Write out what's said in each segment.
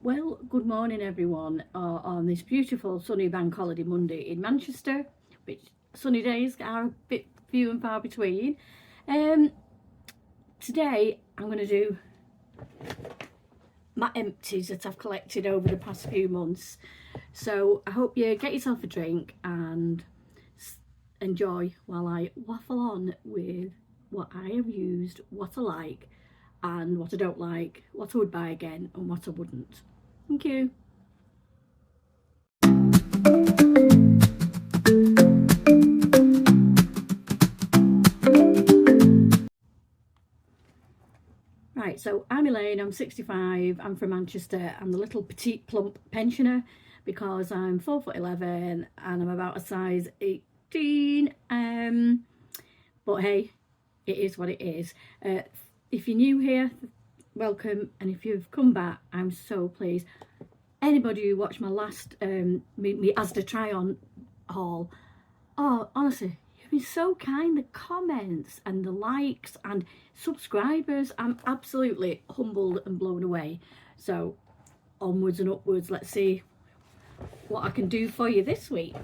Well, good morning everyone on this beautiful sunny bank holiday Monday in Manchester, which sunny days are a bit few and far between. Today I'm going to do my empties that I've collected over the past few months. So I hope you get yourself a drink and enjoy while I waffle on with what I have used, what I like and what I don't like, what I would buy again and what I wouldn't. Thank you. Right, so I'm Elaine, I'm 65, I'm from Manchester, I'm the little petite plump pensioner because I'm 4'11" and I'm about a size 18. But hey, it is what it is. If you're new here, welcome, and if you've come back, I'm so pleased. Anybody who watched my last me Asda try on haul, oh honestly, you've been so kind. The comments and the likes and subscribers, I'm absolutely humbled and blown away. So onwards and upwards, let's see what I can do for you this week.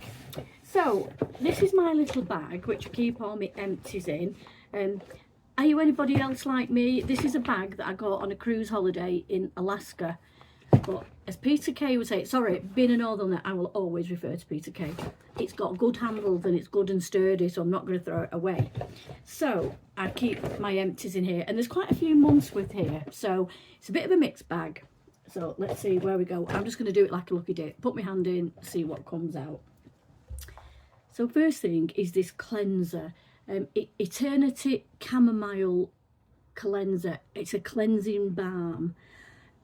So this is my little bag which I keep all my empties in. Are you anybody else like me? This is a bag that I got on a cruise holiday in Alaska. But as Peter Kay would say, sorry, being a northerner, I will always refer to Peter Kay. It's got good handles and it's good and sturdy, so I'm not going to throw it away. So I keep my empties in here, and there's quite a few months with here, so it's a bit of a mixed bag. So let's see where we go. I'm just going to do it like a lucky dip. Put my hand in, see what comes out. So first thing is this cleanser. Eternity Chamomile Cleanser. It's a cleansing balm.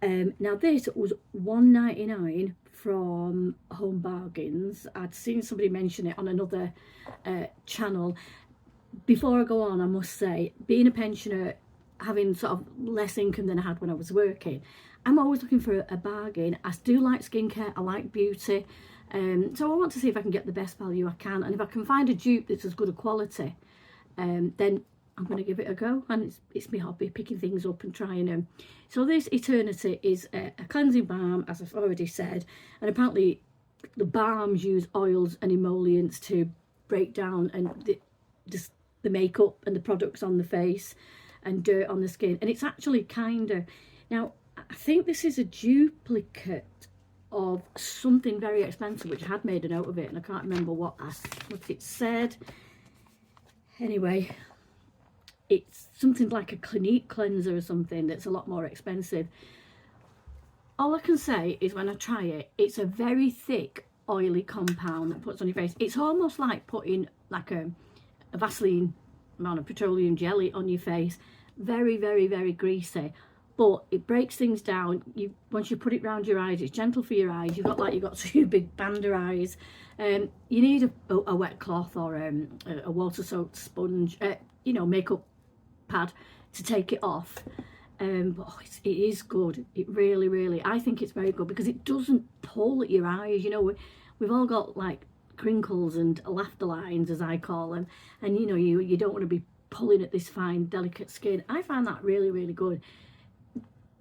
Now this was £1.99 from Home Bargains. I'd seen somebody mention it on another channel. Before I go on, I must say, being a pensioner, having sort of less income than I had when I was working, I'm always looking for a bargain. I do like skincare, I like beauty, so I want to see if I can get the best value I can, and if I can find a dupe that's as good a quality, then I'm going to give it a go. And it's my hobby, picking things up and trying them. So this Eternity is a cleansing balm, as I've already said, and apparently the balms use oils and emollients to break down and the makeup and the products on the face and dirt on the skin. And it's actually kind of, now I think this is a duplicate of something very expensive, which I had made a note of it and I can't remember what it said. Anyway, it's something like a Clinique cleanser or something that's a lot more expensive. All I can say is when I try it, it's a very thick oily compound that puts on your face. It's almost like putting like a Vaseline amount of petroleum jelly on your face. Very, very, very greasy, but it breaks things down. Once you put it around your eyes, it's gentle for your eyes. You've got two big banda eyes. You need a wet cloth or a water soaked sponge, makeup pad to take it off. But it is good. It really, really, I think it's very good because it doesn't pull at your eyes. We've all got like crinkles and laughter lines, as I call them, and you don't want to be pulling at this fine delicate skin. I find that really, really good.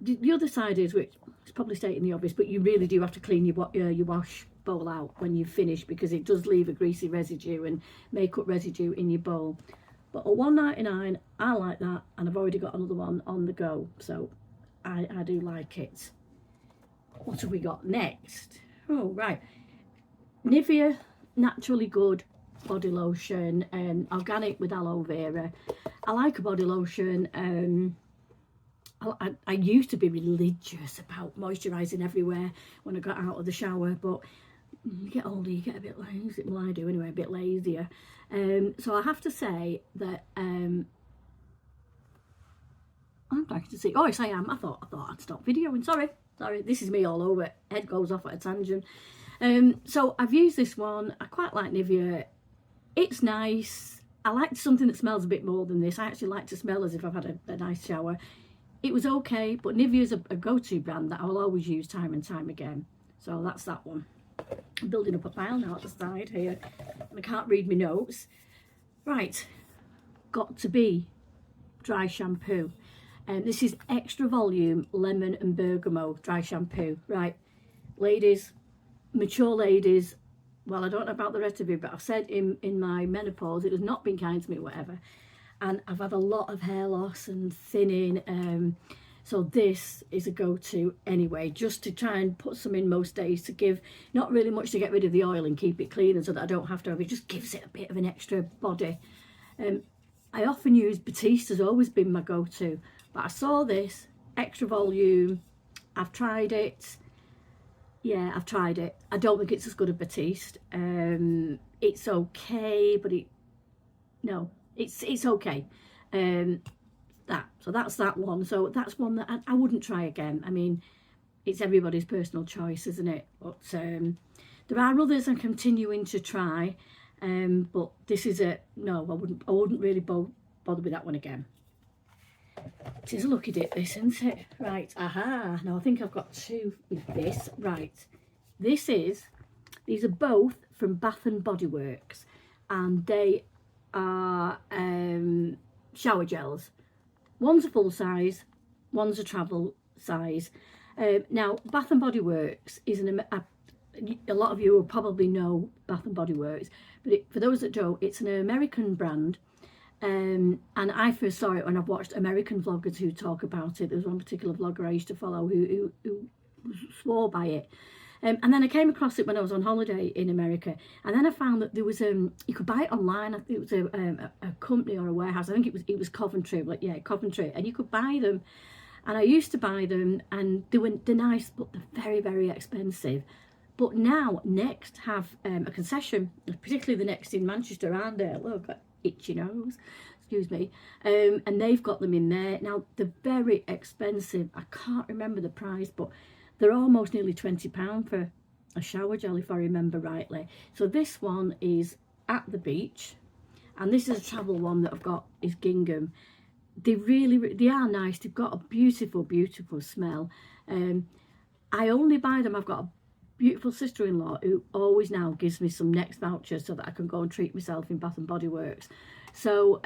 The other side is, which is probably stating the obvious, but you really do have to clean your wash bowl out when you've finished, because it does leave a greasy residue and makeup residue in your bowl. But at £1.99, I like that, and I've already got another one on the go, so I do like it. What have we got next? Oh, right. Nivea Naturally Good body lotion, organic with aloe vera. I like a body lotion. I used to be religious about moisturising everywhere when I got out of the shower, but you get older, you get a bit lazy. Well, I do anyway, a bit lazier. So I have to say that I'm trying to see. Oh, yes, I am. I thought I'd stop videoing. Sorry, this is me all over. Head goes off at a tangent. So I've used this one. I quite like Nivea. It's nice. I like something that smells a bit more than this. I actually like to smell as if I've had a nice shower. It was okay, but Nivea's a go-to brand that I will always use time and time again. So that's that one. I'm building up a pile now at the side here, and I can't read my notes. Right, got to be dry shampoo. This is Extra Volume Lemon and Bergamot Dry Shampoo. Right, ladies, mature ladies, well, I don't know about the rest of you, but I've said in my menopause, it has not been kind to me, whatever. And I've had a lot of hair loss and thinning. So this is a go-to anyway, just to try and put some in most days to give, not really much to get rid of the oil and keep it clean, and so that I don't have to have it, just gives it a bit of an extra body. I often use Batiste, has always been my go-to, but I saw this, Extra Volume, I've tried it. Yeah, I've tried it. I don't think it's as good as Batiste. It's okay, but it's okay. So that's that one. So that's one that I wouldn't try again. I mean, it's everybody's personal choice, isn't it? But there are others I'm continuing to try. But this is no, I wouldn't really bother with that one again. It is a lucky dip, this, isn't it? Right, aha. Now I think I've got two with this. Right, these are both from Bath and Body Works, and they are shower gels. One's a full size, one's a travel size. Now, Bath and Body Works is a lot of you will probably know Bath and Body Works, but for those that don't, it's an American brand. And I first saw it when I've watched American vloggers who talk about it. There was one particular vlogger I used to follow who swore by it. And then I came across it when I was on holiday in America, and then I found that there was you could buy it online. I think it was a company or a warehouse. I think it was Coventry, like, yeah, Coventry, and you could buy them. And I used to buy them, and they're nice, but they're very, very expensive. But now Next have a concession, particularly the Next in Manchester, around there. Look, got itchy nose, excuse me. And they've got them in there now. They're very expensive. I can't remember the price, but they're almost nearly £20 for a shower gel, if I remember rightly. So this one is at the beach, and this is a travel one that I've got, is gingham. They are nice. They've got a beautiful, beautiful smell. I only buy them. I've got a beautiful sister-in-law who always now gives me some Next vouchers so that I can go and treat myself in Bath and Body Works. So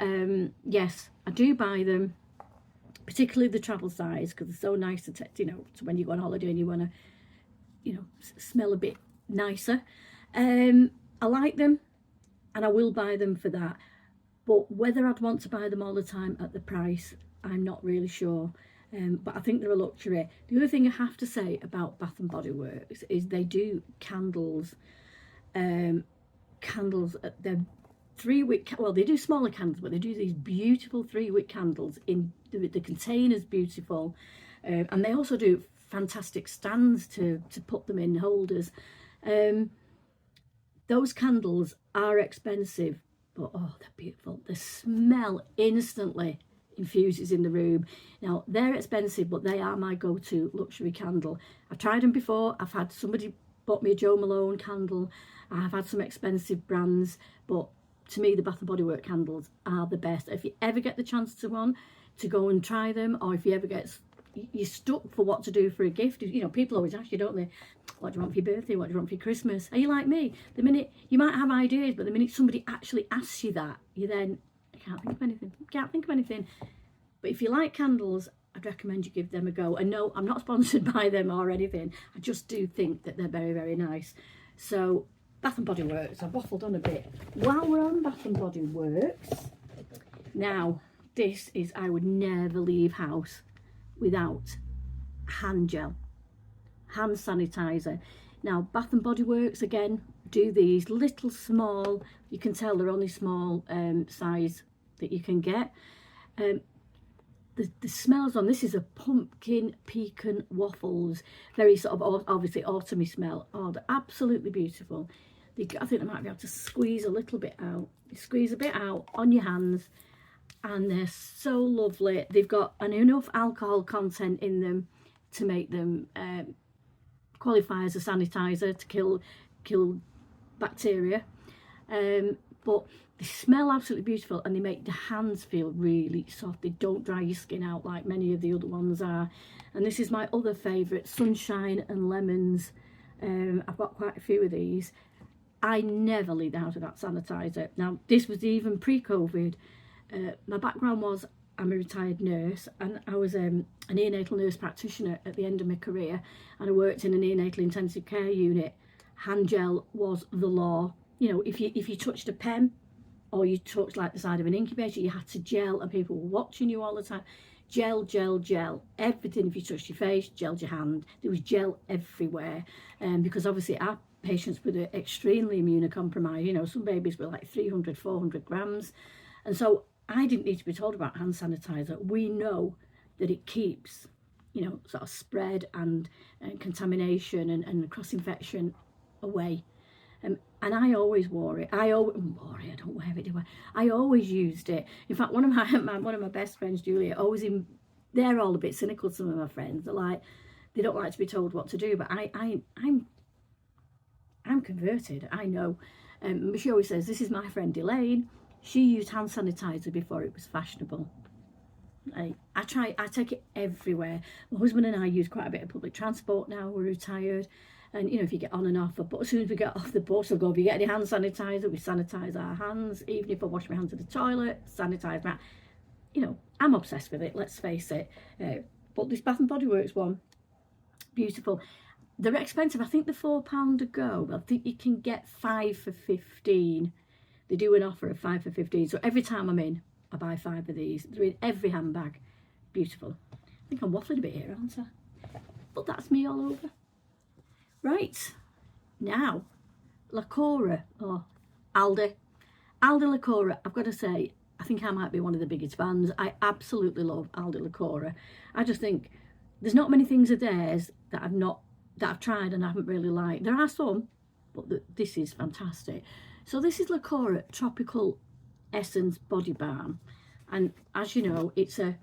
yes, I do buy them, particularly the travel size, because they're so nice to take, to when you go on holiday and you want to, smell a bit nicer. I like them, and I will buy them for that. But whether I'd want to buy them all the time at the price, I'm not really sure. But I think they're a luxury. The other thing I have to say about Bath and Body Works is they do candles. Candles, they're 3-wick, well, they do smaller candles, but they do these beautiful 3-wick candles. In the container's beautiful, and they also do fantastic stands to put them in, holders. Those candles are expensive, but oh, they're beautiful. The smell instantly infuses in the room. Now, they're expensive, but they are my go-to luxury candle. I've tried them before. I've had somebody bought me a Jo Malone candle. I've had some expensive brands, but to me, the Bath and Body Works candles are the best. If you ever get the chance to go and try them, or if you ever you're stuck for what to do for a gift, people always ask you, don't they, what do you want for your birthday, what do you want for your Christmas? Are you like me? The minute you might have ideas, but the minute somebody actually asks you that, you then can't think of anything. But if you like candles, I'd recommend you give them a go. And no, I'm not sponsored by them or anything. I just do think that they're very, very nice. So Bath and Body Works, I've waffled on a bit. While we're on Bath and Body Works, now this is, I would never leave house without hand gel, hand sanitizer. Now Bath and Body Works, again, do these little small, you can tell they're only small size that you can get. The smells on this is a pumpkin pecan waffles, very sort of obviously autumny smell. Oh, they're absolutely beautiful. I think I might be able to squeeze a little bit out. You squeeze a bit out on your hands, and they're so lovely. They've got enough alcohol content in them to make them qualify as a sanitizer to kill bacteria. But they smell absolutely beautiful, and they make the hands feel really soft. They don't dry your skin out like many of the other ones are. And this is my other favourite, Sunshine and Lemons. I've got quite a few of these. I never leave the house without sanitizer. Now, this was even pre-COVID. My background was I'm a retired nurse, and I was a neonatal nurse practitioner at the end of my career, and I worked in a neonatal intensive care unit. Hand gel was the law. You know, if you touched a pen or you touched like the side of an incubator, you had to gel, and people were watching you all the time. Gel, gel, gel, everything. If you touched your face, gelled your hand. There was gel everywhere, because obviously our patients were extremely immunocompromised. You know, some babies were like 300, 400 grams. And so I didn't need to be told about hand sanitizer. We know that it keeps, you know, sort of spread and contamination and cross-infection away. And I always wore it. I don't wear it, do I? I always used it. In fact, one of my best friends, Julia, they're all a bit cynical, some of my friends. They're like, they don't like to be told what to do, but I'm converted. I know. She always says, this is my friend Elaine. She used hand sanitizer before it was fashionable. I take it everywhere. My husband and I use quite a bit of public transport now. We're retired. And, you know, if you get on and off, but as soon as we get off the bus, I'll go, if you get any hand sanitizer, we sanitize our hands. Even if I wash my hands at the toilet, sanitize my, you know, I'm obsessed with it, let's face it. But this Bath & Body Works one, beautiful. They're expensive. I think they're £4 a go. I think you can get 5 for 15. They do an offer of 5 for 15. So every time I'm in, I buy 5 of these. They're in every handbag. Beautiful. I think I'm waffling a bit here, aren't I? But that's me all over. Right, now, Lacura, or Aldi Lacura. I've got to say, I think I might be one of the biggest fans. I absolutely love Aldi Lacura. I just think there's not many things of theirs that I've tried and I haven't really liked. There are some, but this is fantastic. So this is Lacura Tropical Essence Body Balm. And as you know, it's a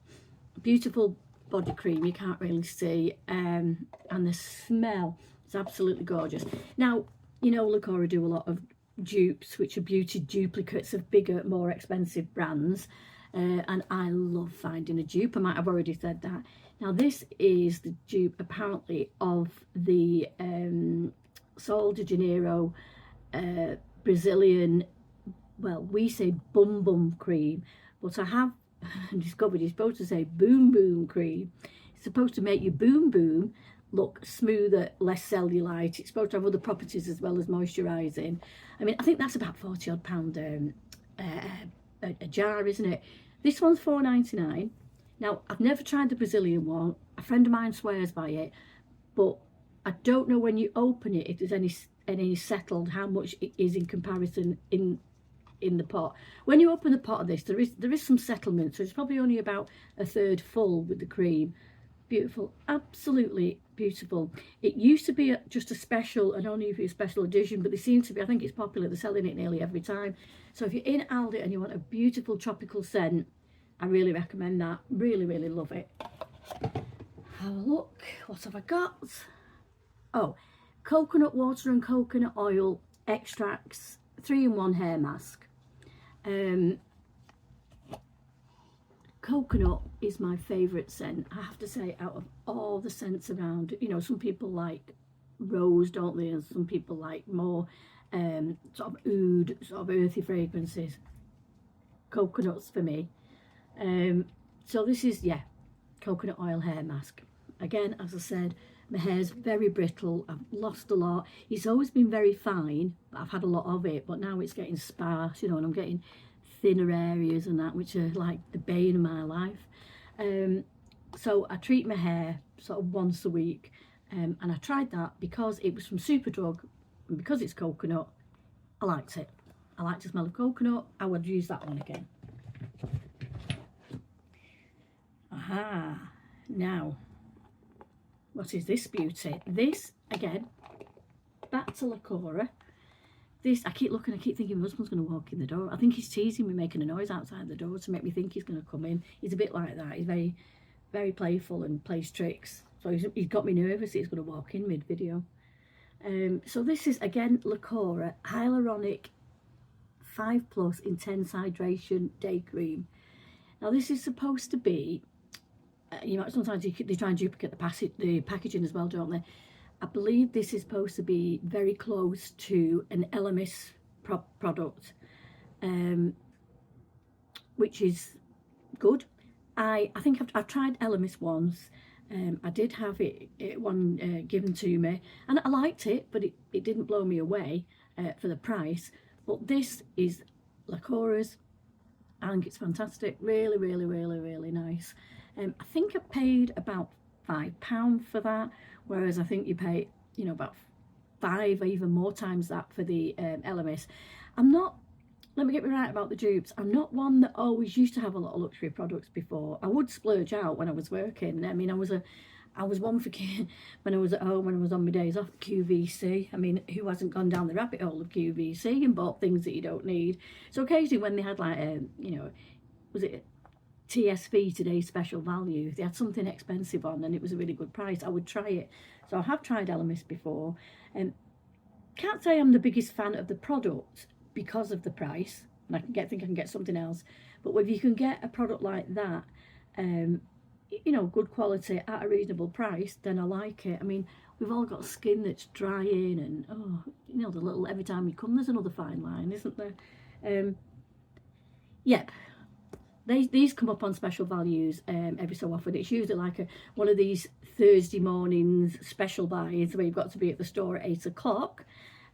beautiful body cream. You can't really see. And the smell, it's absolutely gorgeous. Now, you know, Lacura do a lot of dupes, which are beauty duplicates of bigger, more expensive brands. And I love finding a dupe. I might have already said that. Now, this is the dupe, apparently, of the Sol de Janeiro Brazilian, well, we say bum bum cream, but I have discovered it's supposed to say boom boom cream. It's supposed to make your boom boom look smoother, less cellulite. It's supposed to have other properties as well as moisturising. I mean, I think that's about £40 odd a jar, isn't it? This one's £4.99. Now, I've never tried the Brazilian one. A friend of mine swears by it, but I don't know when you open it if there's any settled how much it is in comparison in the pot. When you open the pot of this, there is some settlement, so it's probably only about a third full with the cream. Beautiful, absolutely beautiful. It used to be just a special and only if it's a special edition, but they seem to be, I think it's popular, they're selling it nearly every time. So if you're in Aldi and you want a beautiful tropical scent, I really recommend that. Really, really love it. Have a look, what have I got? Oh, coconut water and coconut oil extracts 3-in-1 hair mask. Coconut is my favourite scent, I have to say, out of all the scents around. You know, some people like rose, don't they, and some people like more sort of oud, sort of earthy fragrances. Coconuts for me. So this is, yeah, coconut oil hair mask. Again, as I said, my hair's very brittle. I've lost a lot. It's always been very fine, but I've had a lot of it, but now it's getting sparse, you know, and I'm getting thinner areas and that, which are like the bane of my life. So I treat my hair sort of once a week, and I tried that because it was from Superdrug, and because it's coconut, I liked it. I like the smell of coconut. I would use that one again. Aha, now, what is this beauty? This, again, back to Lacura. This, I keep looking, I keep thinking my husband's going to walk in the door. I think he's teasing me, making a noise outside the door to make me think he's going to come in. He's a bit like that. He's very, very playful and plays tricks. So he's got me nervous he's going to walk in mid-video. So this is, again, Lacura Hyaluronic 5+ Intense Hydration Day Cream. Now, this is supposed to be, you know, sometimes they try and duplicate the packaging as well, don't they? I believe this is supposed to be very close to an Elemis product, which is good. I think I've tried Elemis once. I did have one given to me, and I liked it, but it didn't blow me away for the price. But this is Lacura's. I think it's fantastic. Really, really, really, really nice. I think I paid about £5 for that, whereas I think you pay, you know, about 5 or even more times that for the Elemis. I'm not, let me get me right about the dupes, I'm not one that always used to have a lot of luxury products before. I would splurge out when I was working. I mean, I was one for when I was at home, when I was on my days off, QVC. I mean, who hasn't gone down the rabbit hole of QVC and bought things that you don't need? So occasionally when they had like, you know, was it TSV, today's special value, they had something expensive on and it was a really good price, I would try it. So I have tried Elemis before. Can't say I'm the biggest fan of the product because of the price, and I think I can get something else. But if you can get a product like that, you know, good quality at a reasonable price, then I like it. I mean, we've all got skin that's drying, and oh, you know, the little, every time you come there's another fine line, isn't there? Yep, these come up on special values every so often. It's usually like one of these Thursday mornings special buys where you've got to be at the store at 8 o'clock,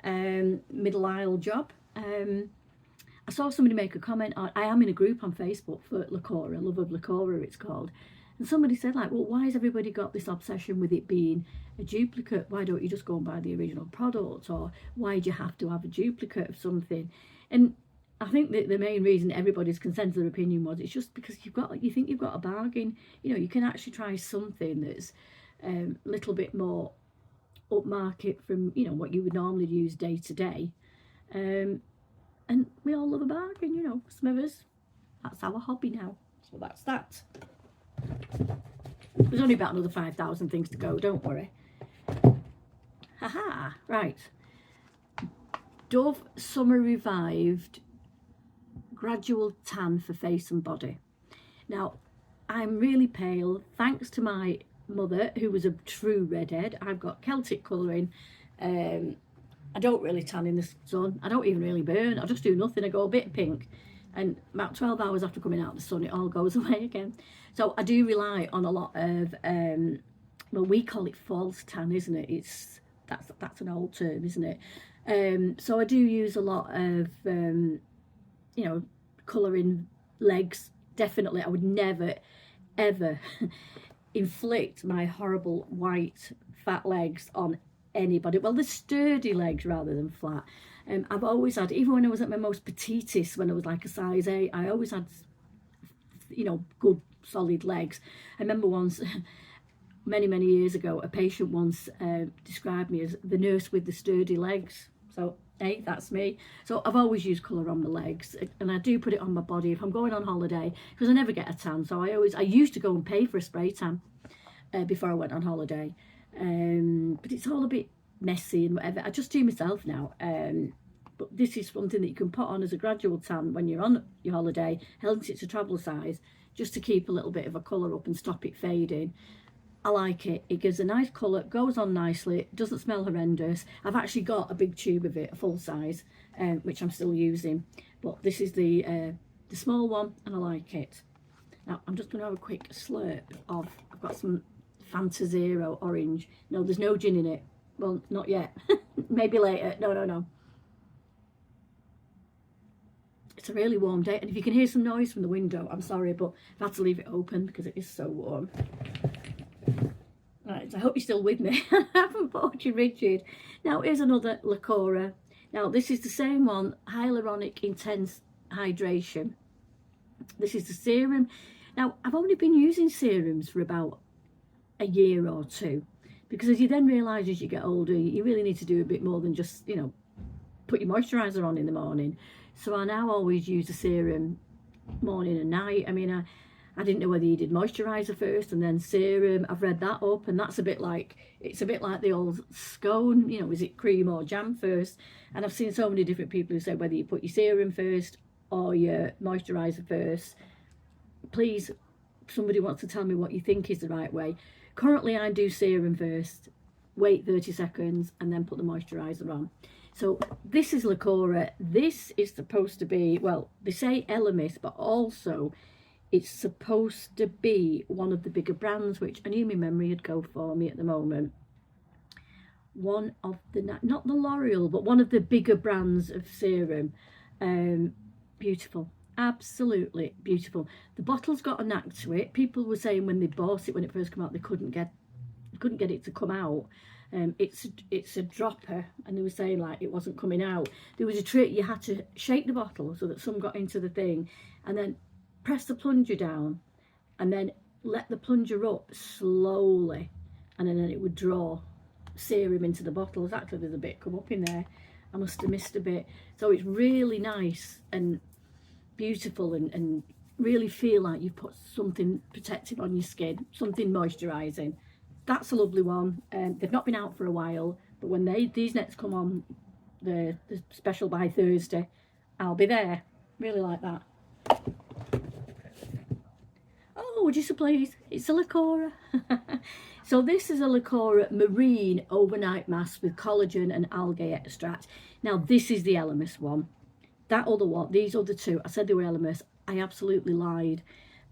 middle aisle job. I saw somebody make a comment on, I am in a group on Facebook for Lacura, Love of Lacura it's called, and somebody said like, well, why has everybody got this obsession with it being a duplicate? Why don't you just go and buy the original product? Or why do you have to have a duplicate of something? And I think that the main reason everybody's consensus of opinion was, it's just because you think you've got a bargain. You know, you can actually try something that's a little bit more upmarket from, you know, what you would normally use day to day. And we all love a bargain, you know, Smithers. That's our hobby now. So that's that. There's only about another 5,000 things to go, don't worry. Haha, right. Dove Summer Revived Gradual Tan for Face and Body. Now, I'm really pale, thanks to my mother, who was a true redhead. I've got Celtic colouring. I don't really tan in the sun. I don't even really burn. I just do nothing. I go a bit pink. And about 12 hours after coming out of the sun, it all goes away again. So I do rely on a lot of, well, we call it false tan, isn't it? That's an old term, isn't it? So I do use a lot of, you know, colouring legs. Definitely, I would never, ever inflict my horrible white fat legs on anybody. Well, they're sturdy legs rather than flat. I've always had, even when I was at my most petitest, when I was like a size 8, I always had, you know, good solid legs. I remember once, many years ago, a patient once described me as the nurse with the sturdy legs. So hey, that's me. So I've always used colour on my legs, and I do put it on my body if I'm going on holiday, because I never get a tan. So I used to go and pay for a spray tan before I went on holiday. But it's all a bit messy and whatever. I just do myself now. But this is something that you can put on as a gradual tan when you're on your holiday, hence it's a travel size, just to keep a little bit of a colour up and stop it fading. I like it. It gives a nice colour, goes on nicely, doesn't smell horrendous. I've actually got a big tube of it, a full size, which I'm still using. But this is the small one, and I like it. Now I'm just going to have a quick slurp of, I've got some Fanta Zero orange. No, there's no gin in it. Well, not yet. Maybe later. No. It's a really warm day, and if you can hear some noise from the window, I'm sorry, but I've had to leave it open because it is so warm. Right, so I hope you're still with me. I haven't bored you, Richard. Now, here's another Lacura. Now, this is the same one, Hyaluronic Intense Hydration. This is the serum. Now, I've only been using serums for about a year or two, because as you then realise as you get older, you really need to do a bit more than just, you know, put your moisturiser on in the morning. So I now always use a serum morning and night. I mean, I didn't know whether you did moisturiser first and then serum. I've read that up, and that's a bit like, it's a bit like the old scone, you know, is it cream or jam first? And I've seen so many different people who say whether you put your serum first or your moisturiser first. Please, somebody wants to tell me what you think is the right way. Currently, I do serum first, wait 30 seconds, and then put the moisturiser on. So this is Lacura. This is supposed to be, well, they say Elemis, but also It's supposed to be one of the bigger brands, which I knew my memory would go for me at the moment. One of the, not the L'Oreal, but one of the bigger brands of serum. Beautiful, absolutely beautiful. The bottle's got a knack to it. People were saying when they bought it, when it first came out, they couldn't get it to come out. It's a dropper, and they were saying like it wasn't coming out. There was a trick. You had to shake the bottle so that some got into the thing, and then press the plunger down, and then let the plunger up slowly, and then it would draw serum into the bottles. Actually, there's a bit come up in there. I must have missed a bit. So it's really nice and beautiful, and really feel like you've put something protective on your skin, something moisturising. That's a lovely one. They've not been out for a while, but when these next come on the special by Thursday, I'll be there. Really like that. Oh, would you so please? It's a Lacura. So this is a Lacura Marine Overnight Mask with collagen and algae extract. Now this is the Elemis one. That other one, these other two, I said they were Elemis. I absolutely lied.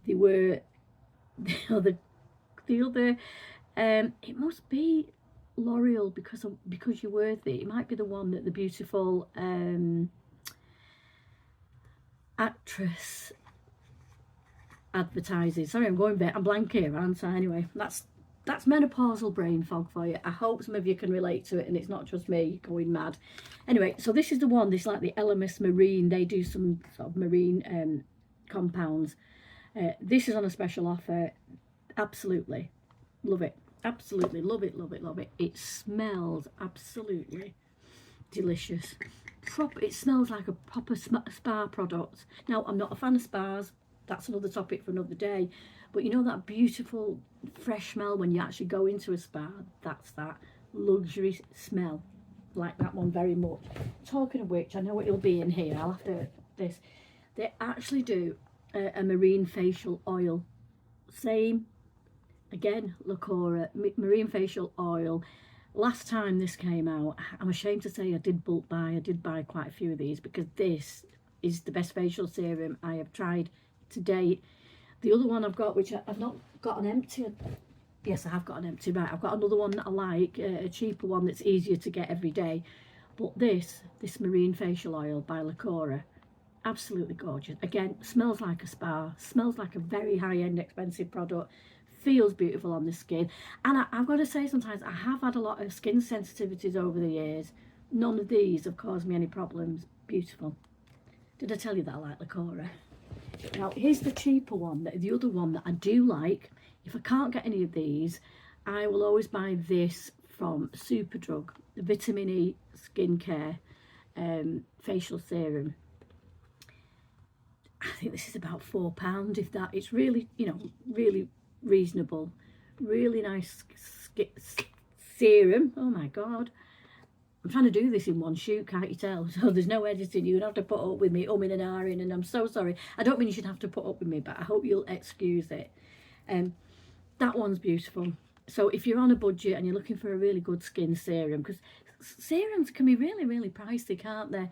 They were the other. It must be L'Oreal because you're worthy. It might be the one that the beautiful actress advertises. Sorry, I'm blank here, aren't I? Anyway, that's menopausal brain fog for you. I hope some of you can relate to it and it's not just me going mad. Anyway, so this is the one. This is like the Elemis Marine. They do some sort of marine compounds. This is on a special offer. Absolutely love it. Absolutely love it, love it, love it. It smells absolutely delicious. It smells like a proper spa product. Now, I'm not a fan of spas. That's another topic for another day. But you know that beautiful fresh smell when you actually go into a spa? That's that luxury smell. Like that one very much. Talking of which, I know it'll be in here. I'll have to this. They actually do a marine facial oil. Same. Again, Lacura, marine facial oil. Last time this came out, I'm ashamed to say I did bulk buy. I did buy quite a few of these because this is the best facial serum I have tried to date. The other one I've got, which I've not got an empty. Yes, I have got an empty. Right, I've got another one that I like, a cheaper one that's easier to get every day. But this marine facial oil by Lacura, absolutely gorgeous. Again, smells like a spa. Smells like a very high-end, expensive product. Feels beautiful on the skin. And I've got to say, sometimes I have had a lot of skin sensitivities over the years. None of these have caused me any problems. Beautiful. Did I tell you that I like Lacura? Now, here's the cheaper one, the other one that I do like. If I can't get any of these, I will always buy this from Superdrug, the Vitamin E Skincare Facial Serum. I think this is about £4, if that. It's really, you know, really reasonable. Really nice serum. Oh my God. I'm trying to do this in one shoot, can't you tell? So there's no editing. You'd have to put up with me umming and ahhing, and I'm so sorry. I don't mean you should have to put up with me, but I hope you'll excuse it. That one's beautiful. So if you're on a budget and you're looking for a really good skin serum, because serums can be really, really pricey, can't they?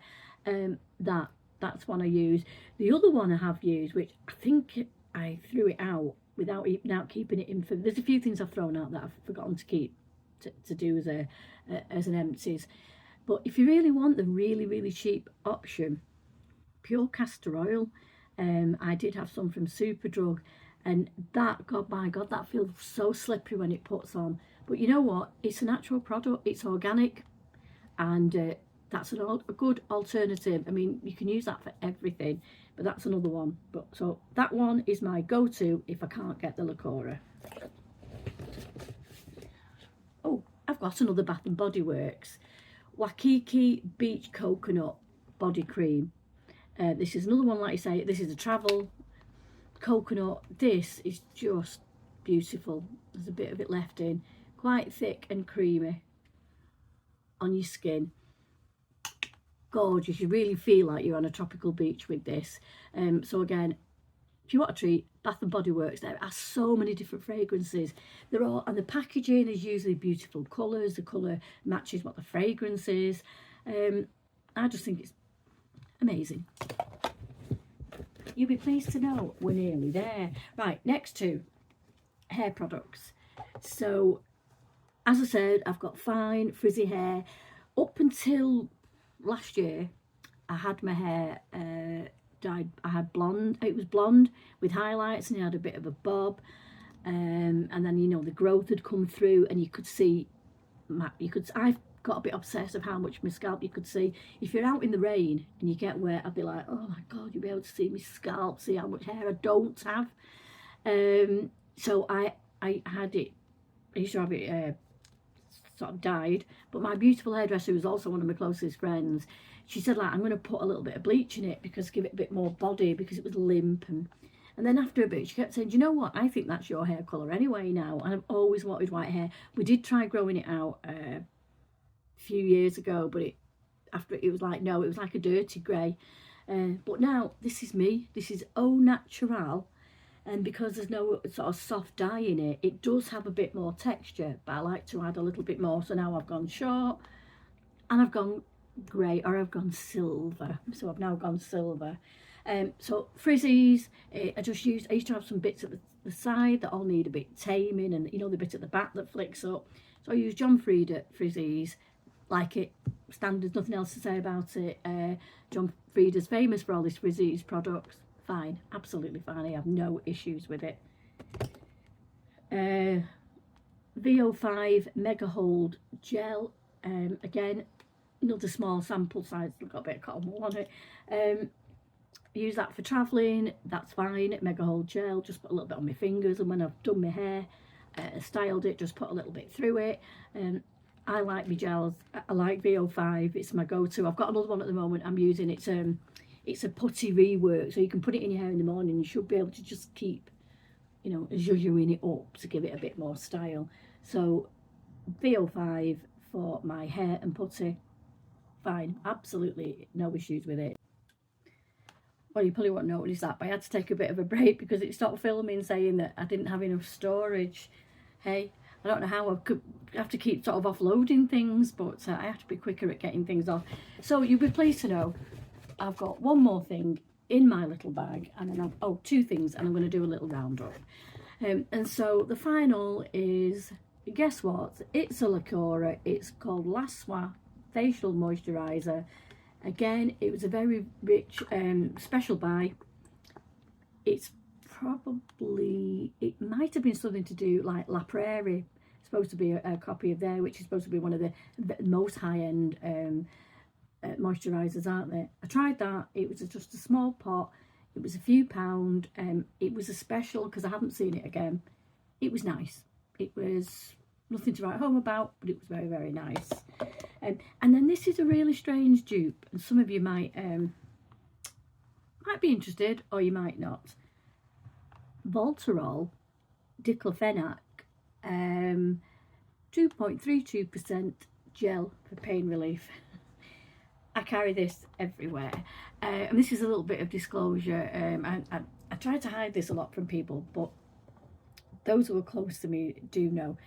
That's one I use. The other one I have used, which I think I threw it out without keeping it in. There's a few things I've thrown out that I've forgotten to keep to do as an empties. But if you really want the really, really cheap option, pure castor oil. I did have some from Superdrug, and that, God my God, that feels so slippery when it puts on. But you know what? It's a natural product. It's organic, and that's a good alternative. I mean, you can use that for everything, but that's another one. But so that one is my go-to if I can't get the Lacura. Oh, I've got another Bath and Body Works Waikiki Beach Coconut Body Cream. This is another one, like I say, this is a travel coconut. This is just beautiful. There's a bit of it left in. Quite thick and creamy on your skin. Gorgeous. You really feel like you're on a tropical beach with this. So again, if you want a treat, Bath and Body Works, there are so many different fragrances. They're all, and the packaging is usually beautiful colours. The colour matches what the fragrance is. I just think it's amazing. you'll be pleased to know we're nearly there. Right, next to hair products. So as I said, I've got fine frizzy hair. Up until last year, I had my hair dyed. I had blonde. It was blonde with highlights, and it had a bit of a bob. And then, you know, the growth had come through, and you could see. I've got a bit obsessed of how much my scalp you could see. If you're out in the rain and you get wet, I'd be like, oh my god, you'll be able to see my scalp, see how much hair I don't have. So I had it. I used to have it sort of dyed, but my beautiful hairdresser, was also one of my closest friends, she said, like, I'm going to put a little bit of bleach in it because give it a bit more body, because it was limp. And then after a bit she kept saying, do you know what, I think that's your hair colour anyway now, and I've always wanted white hair. We did try growing it out a few years ago, but after it was like, no, it was like a dirty grey. But now this is me, this is au natural. And because there's no sort of soft dye in it, it does have a bit more texture, but I like to add a little bit more. So now I've gone short, and I've gone grey, or I've gone silver. So I've now gone silver. So frizzies, I used to have some bits at the side that all need a bit taming, and you know, the bit at the back that flicks up. So I use John Frieda frizzies, like it, standard, nothing else to say about it. John Frieda's famous for all his frizzies products. Fine, absolutely fine. I have no issues with it. VO5 Mega Hold Gel. Again, another small sample size. Got a bit of cotton wool on it. Use that for travelling. That's fine. Mega Hold Gel. Just put a little bit on my fingers, and when I've done my hair, styled it, just put a little bit through it. I like my gels. I like VO5. It's my go-to. I've got another one at the moment I'm using. It's a putty rework, so you can put it in your hair in the morning. You should be able to just keep, you know, zhuzhing it up to give it a bit more style. So VO5 for my hair and putty, fine, absolutely no issues with it. Well, you probably won't notice that, but I had to take a bit of a break because it stopped filming, saying that I didn't have enough storage. Hey, I don't know how I could have to keep sort of offloading things, but I have to be quicker at getting things off. So you'll be pleased to know I've got one more thing in my little bag, and then two things, and I'm going to do a little roundup. And so the final is, guess what? It's a Lacura. It's called Last Soir Facial Moisturiser. Again, it was a very rich special buy. It's probably, it might have been something to do like La Prairie, supposed to be a copy of there, which is supposed to be one of the most high-end moisturisers, aren't they? I tried that. It was just a small pot. It was a few pound. It was a special because I haven't seen it again. It was nice. It was nothing to write home about, but it was very, very nice. And then this is a really strange dupe, and some of you might be interested, or you might not. Voltarol diclofenac, 2.32% gel for pain relief. I carry this everywhere, and this is a little bit of disclosure. I try to hide this a lot from people, but those who are close to me do know.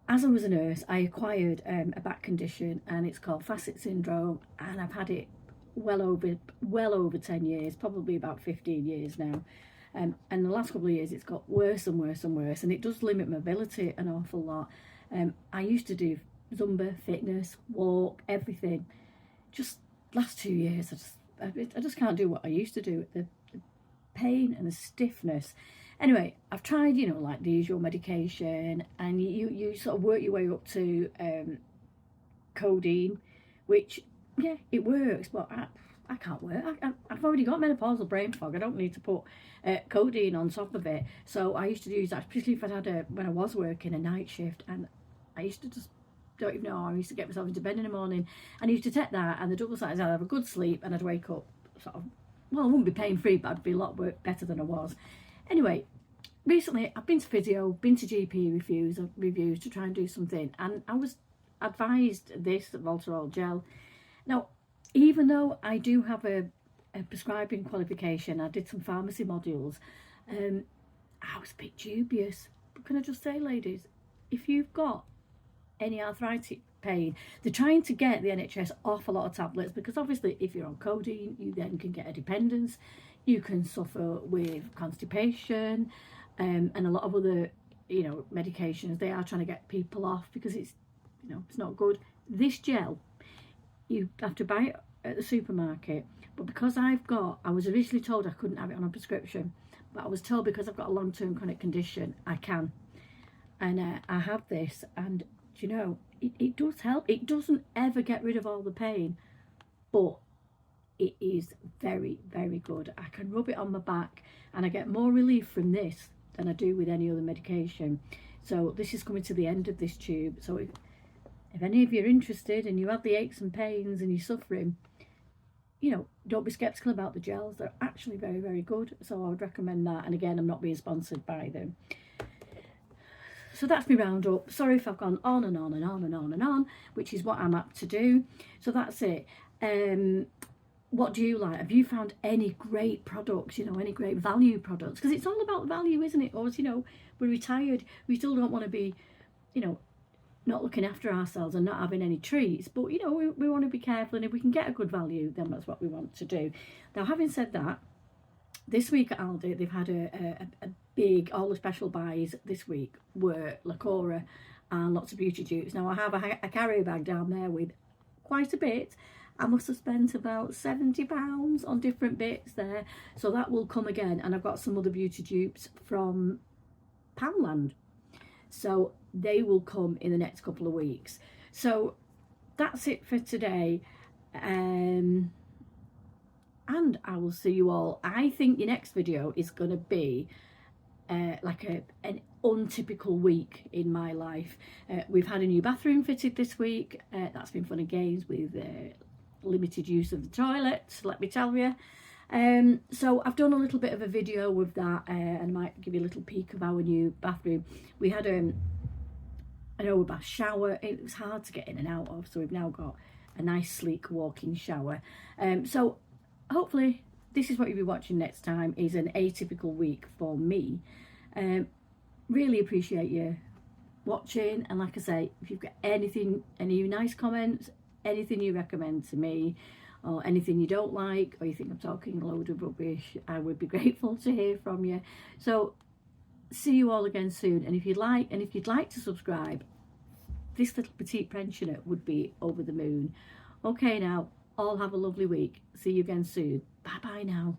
As I was a nurse, I acquired a back condition, and it's called facet syndrome, and I've had it well over 10 years, probably about 15 years now. And the last couple of years it's got worse and worse and worse, and it does limit mobility an awful lot. I used to do Zumba, fitness, walk, everything. Just last 2 years, I just can't do what I used to do. The pain and the stiffness. Anyway, I've tried, you know, like the usual medication, and you sort of work your way up to codeine, which, yeah, it works, but I can't work. I've already got menopausal brain fog. I don't need to put codeine on top of it. So I used to use that, particularly if I'd had when I was working a night shift, and I used to just, don't even know, I used to get myself into bed in the morning, and I used to take that and the double sides, I'd have a good sleep, and I'd wake up sort of, well, I wouldn't be pain free, but I'd be a lot better than I was. Anyway, recently I've been to physio, been to GP reviews to try and do something, and I was advised this Voltarol gel. Now, even though I do have a prescribing qualification, I did some pharmacy modules, I was a bit dubious. But can I just say, ladies, if you've got any arthritic pain, they're trying to get the NHS off a lot of tablets, because obviously if you're on codeine, you then can get a dependence. You can suffer with constipation, and a lot of other, you know, medications. They are trying to get people off because it's, you know, it's not good. This gel, you have to buy it at the supermarket, but because I was originally told I couldn't have it on a prescription, but I was told because I've got a long-term chronic condition, I can. And I have this, and you know, it does help. It doesn't ever get rid of all the pain, but it is very, very good. I can rub it on my back and I get more relief from this than I do with any other medication. So this is coming to the end of this tube. So if any of you are interested and you have the aches and pains and you're suffering, you know, don't be skeptical about the gels. They're actually very, very good. So I would recommend that. And again, I'm not being sponsored by them. So that's my roundup. Sorry if I've gone on and on and on and on and on, which is what I'm apt to do. So that's it. What do you like? Have you found any great products, you know, any great value products? Because it's all about value, isn't it? Or, you know, we're retired. We still don't want to be, you know, not looking after ourselves and not having any treats. But, you know, we want to be careful. And if we can get a good value, then that's what we want to do. Now, having said that, this week at Aldi, they've had a big, all the special buys this week were Lacura and lots of beauty dupes. Now, I have a carrier bag down there with quite a bit. I must have spent about £70 on different bits there. So that will come again. And I've got some other beauty dupes from Poundland. So they will come in the next couple of weeks. So that's it for today. And I will see you all. I think your next video is going to be like an untypical week in my life. We've had a new bathroom fitted this week. That's been fun and games with limited use of the toilet, let me tell you. So I've done a little bit of a video with that, and might give you a little peek of our new bathroom. We had an overbath shower. It was hard to get in and out of, so we've now got a nice sleek walk-in shower. So hopefully this is what you'll be watching next time, is an atypical week for me. Really appreciate you watching, and like I say, if you've got anything, any nice comments, anything you recommend to me, or anything you don't like, or you think I'm talking a load of rubbish, I would be grateful to hear from you. So see you all again soon, and if you'd like to subscribe, this little petite pensioner would be over the moon. Okay, now all have a lovely week. See you again soon. Bye bye now.